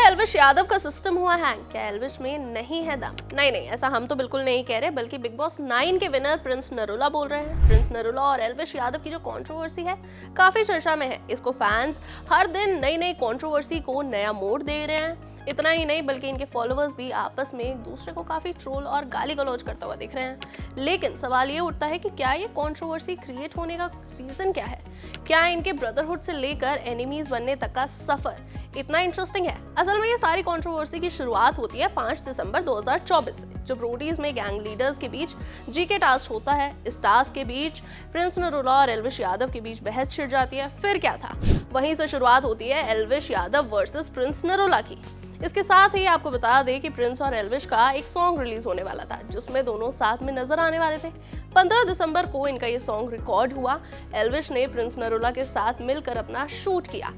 एल्विश यादव का सिस्टम हुआ हैंग, क्या एल्विश में नहीं है दम? नहीं, ऐसा हम तो बिल्कुल नहीं कह रहे, बल्कि बिग बॉस 9 के विनर प्रिंस नरूला बोल रहे हैं। प्रिंस नरूला और एल्विश यादव की जो कंट्रोवर्सी है काफी चर्चा में है। इसको फैंस हर दिन नई कंट्रोवर्सी को नया मोड़ दे रहे हैं। इतना ही नहीं, बल्कि इनके फॉलोअर्स भी आपस में एक दूसरे को काफी ट्रोल और गाली गलौज करता हुआ दिख रहे हैं। लेकिन सवाल ये उठता है कि क्या ये कंट्रोवर्सी क्रिएट होने का रीजन क्या है? क्या इनके ब्रदरहुड से लेकर एनिमीज बनने तक का सफर इतना इंटरेस्टिंग है? असल में ये सारी कंट्रोवर्सी की शुरुआत होती है 5 दिसंबर 2024 से, जब रोडीज में गैंग लीडर्स के बीच जीके टास्क होता है। इस टास्क के बीच प्रिंस नरूला और एल्विश यादव के बीच बहस छिड़ जाती है। फिर क्या था? वहीं से शुरुआत होती है एल्विश यादव वर्सेस प्रिंस नरूला की। इसके साथ ही आपको बता दें कि प्रिंस और एल्विश का एक सॉन्ग रिलीज होने वाला था, जिसमें दोनों साथ में नजर आने वाले थे। 15 दिसंबर को इनका ये सॉन्ग रिकॉर्ड हुआ। एल्विश ने प्रिंस नरूला के साथ मिलकर अपना शूट किया,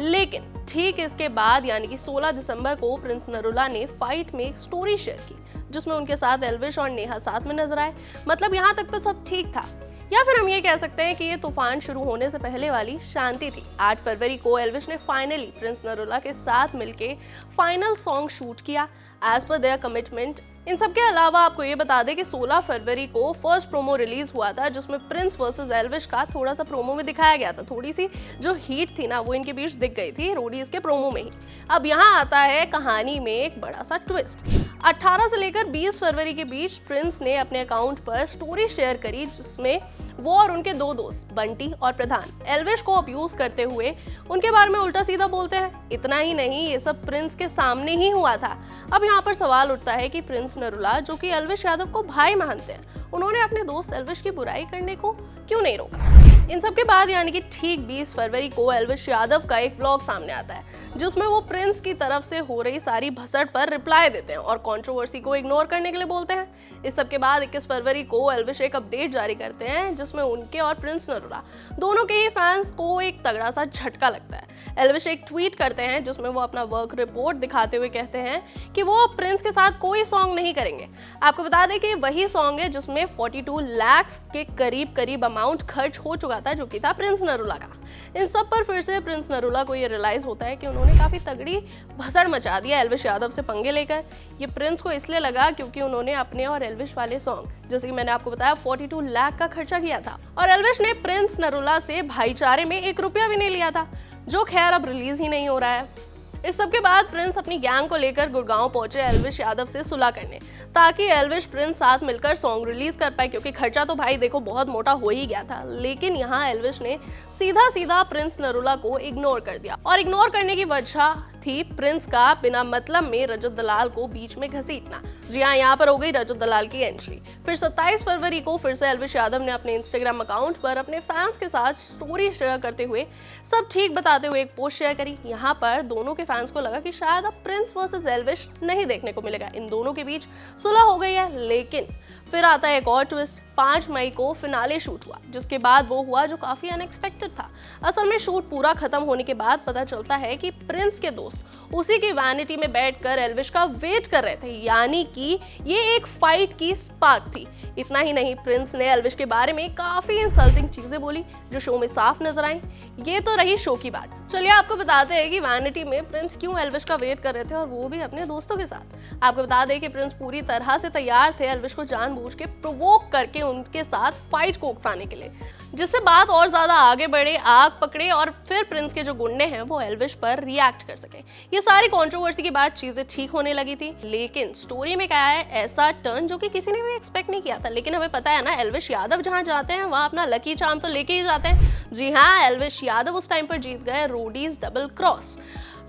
लेकिन ठीक इसके बाद यानी कि 16 दिसंबर को प्रिंस नरूला ने फाइट में एक स्टोरी शेयर की, जिसमें उनके साथ एल्विश और नेहा साथ में नजर आए। मतलब यहाँ तक तो सब ठीक था, या फिर हम ये कह सकते हैं कि ये तूफान शुरू होने से पहले वाली शांति थी। 8 फरवरी को एल्विश ने फाइनली प्रिंस नरूला के साथ मिलके फाइनल सॉन्ग शूट किया एज पर देयर कमिटमेंट। इन सब के अलावा आपको ये बता दें कि 16 फरवरी को फर्स्ट प्रोमो रिलीज हुआ था, जिसमें प्रिंस वर्सेस एल्विश का थोड़ा सा प्रोमो में दिखाया गया था। थोड़ी सी जो हीट थी ना, वो इनके बीच दिख गई थी रोडीज के प्रोमो में ही। अब यहाँ आता है कहानी में एक बड़ा सा ट्विस्ट। 18 से लेकर 20 फरवरी के बीच प्रिंस ने अपने अकाउंट पर स्टोरी शेयर करी, जिसमें वो और उनके दो दोस्त बंटी और प्रधान एल्विश को अब्यूज करते हुए उनके बारे में उल्टा सीधा बोलते हैं। इतना ही नहीं, ये सब प्रिंस के सामने ही हुआ था। अब यहाँ पर सवाल उठता है कि प्रिंस नरूला, जो कि एल्विश यादव को भाई मानते हैं, उन्होंने अपने दोस्त एल्विश की बुराई करने को क्यों नहीं रोका? इन सब के बाद यानी कि ठीक 20 फरवरी को एल्विश यादव का एक ब्लॉग सामने आता है, जिसमें वो प्रिंस की तरफ से हो रही सारी भसड़ पर रिप्लाई देते हैं और कंट्रोवर्सी को इग्नोर करने के लिए बोलते हैं। इस सब के बाद 21 फरवरी को एल्विश एक अपडेट जारी करते हैं, जिसमें उनके और प्रिंस नरूला दोनों के ही फैंस को एक तगड़ा सा झटका लगता है। एल्विश एक ट्वीट करते हैं, जिसमें वो अपना वर्क रिपोर्ट दिखाते हुए कहते हैं कि वो प्रिंस के साथ कोई सॉन्ग नहीं करेंगे। आपको बता दें कि वही सॉन्ग है जिसमें 42 लाख के करीब अमाउंट खर्च हो चुका था, जो कि था प्रिंस नरूला का। इन सब पर फिर से प्रिंस नरूला को ये रियलाइज होता है कि उन्होंने काफी तगड़ी भसड़ मचा दिया एल्विश यादव से पंगे लेकर। ये प्रिंस को इसलिए लगा क्योंकि उन्होंने अपने और एल्विश वाले सॉन्ग, जैसे कि मैंने आपको बताया, 42 लाख का खर्चा किया था, और एल्विश ने प्रिंस नरूला से भाईचारे में 1 रुपया भी नहीं लिया था, जो खैर अब रिलीज ही नहीं हो रहा है। इस सब के बाद प्रिंस अपनी गैंग को लेकर गुड़गांव पहुंचे एल्विश यादव से सुलह करने, ताकि एल्विश प्रिंस साथ मिलकर सॉन्ग रिलीज कर पाए, क्योंकि खर्चा तो भाई देखो बहुत मोटा हो ही गया था। लेकिन यहाँ एल्विश ने सीधा प्रिंस नरूला को इग्नोर कर दिया, और इग्नोर करने की वजह थी प्रिंस का बिना मतलब में रजत दलाल को बीच में घसीटना। जी हाँ, यहाँ पर हो गई रजत दलाल की एंट्री। फिर 27 फरवरी को फिर से एल्विश यादव ने अपने इंस्टाग्राम अकाउंट पर अपने फैंस के साथ स्टोरी शेयर करते हुए सब ठीक बताते हुए एक पोस्ट शेयर करी। यहाँ पर दोनों के फैंस को लगा कि शायद अब प्रिंस वर्सेस एल्विश नहीं देखने को मिलेगा, इन दोनों के बीच सुलह हो गई है। लेकिन फिर आता है एक और ट्विस्ट। 5 मई को फिनाले शूट हुआ, जिसके बाद वो हुआ जो काफी अनएक्सपेक्टेड था। असल में शूट पूरा खत्म होने के बाद पता चलता है कि प्रिंस के दोस्त उसी की वैनिटी में बैठकर एल्विश का वेट कर रहे थे, यानी कि ये एक फाइट की स्पार्क थी। इतना ही नहीं, प्रिंस ने एल्विश के बारे में काफी इंसल्टिंग चीजें बोली, जो शो में साफ नजर आई। ये तो रही शो की बात। चलिए आपको बताते हैं कि वैनिटी में प्रिंस क्यों एल्विश का वेट कर रहे थे, और वो भी अपने दोस्तों के साथ। आपको बता दें कि प्रिंस पूरी तरह से तैयार थे एल्विश को जानबूझ के प्रोवोक करके उनके साथ फाइट को उकसाने के लिए, जिससे बात और ज्यादा आगे बढ़े, आग पकड़े, और फिर प्रिंस के जो गुंडे हैं वो एल्विश पर रिएक्ट कर सके। ये सारी कंट्रोवर्सी के बाद चीजें ठीक होने लगी थी। लेकिन स्टोरी में क्या है, ऐसा टर्न जो कि किसी ने भी एक्सपेक्ट नहीं किया था। लेकिन हमें पता है ना, एल्विश यादव जहां जाते हैं वहां अपना लकी चार्म तो लेके ही जाते हैं। जी हाँ, एल्विश यादव उस टाइम पर जीत गए रोडीज डबल क्रॉस।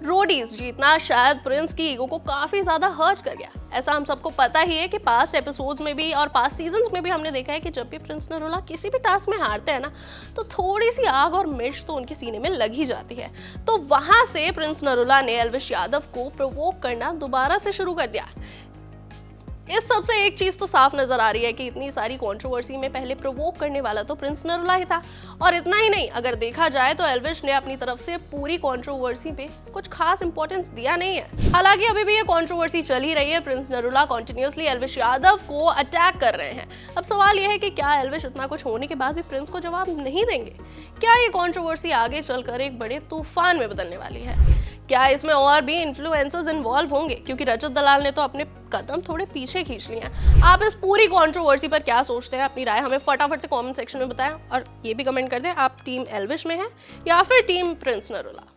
रोडीज जीतना शायद प्रिंस की ईगो को काफी ज्यादा हर्ट कर गया। ऐसा हम सबको पता ही है कि पास्ट एपिसोड्स में भी और पास्ट सीजन्स में भी हमने देखा है कि जब भी प्रिंस नरूला किसी भी टास्क में हारते हैं ना, तो थोड़ी सी आग और मिर्च तो उनके सीने में लग ही जाती है। तो वहां से प्रिंस नरूला ने एल्विश यादव को प्रोवोक करना दोबारा से शुरू कर दिया। इस सबसे एक चीज तो साफ नजर आ रही है कि इतनी सारी कंट्रोवर्सी में पहले प्रोवोक करने वाला तो प्रिंस नरूला ही था। और इतना ही नहीं, अगर देखा जाए तो एल्विश ने अपनी तरफ से पूरी कंट्रोवर्सी पे कुछ खास इंपॉर्टेंस दिया नहीं है। हालांकि अभी भी ये कंट्रोवर्सी चल ही रही है। प्रिंस नरूला कंटिन्यूअसली एल्विश यादव को अटैक कर रहे हैं। अब सवाल यह है कि क्या एल्विश इतना कुछ होने के बाद भी प्रिंस को जवाब नहीं देंगे? क्या ये कंट्रोवर्सी आगे चलकर एक बड़े तूफान में बदलने वाली है? क्या इसमें और भी इन्फ्लुएंसर्स इन्वॉल्व होंगे, क्योंकि रजत दलाल ने तो अपने कदम थोड़े पीछे खींच लिए हैं। आप इस पूरी कंट्रोवर्सी पर क्या सोचते हैं? अपनी राय हमें फटाफट से कमेंट सेक्शन में बताएं और ये भी कमेंट कर दें आप टीम एल्विश में हैं या फिर टीम प्रिंस नरूला।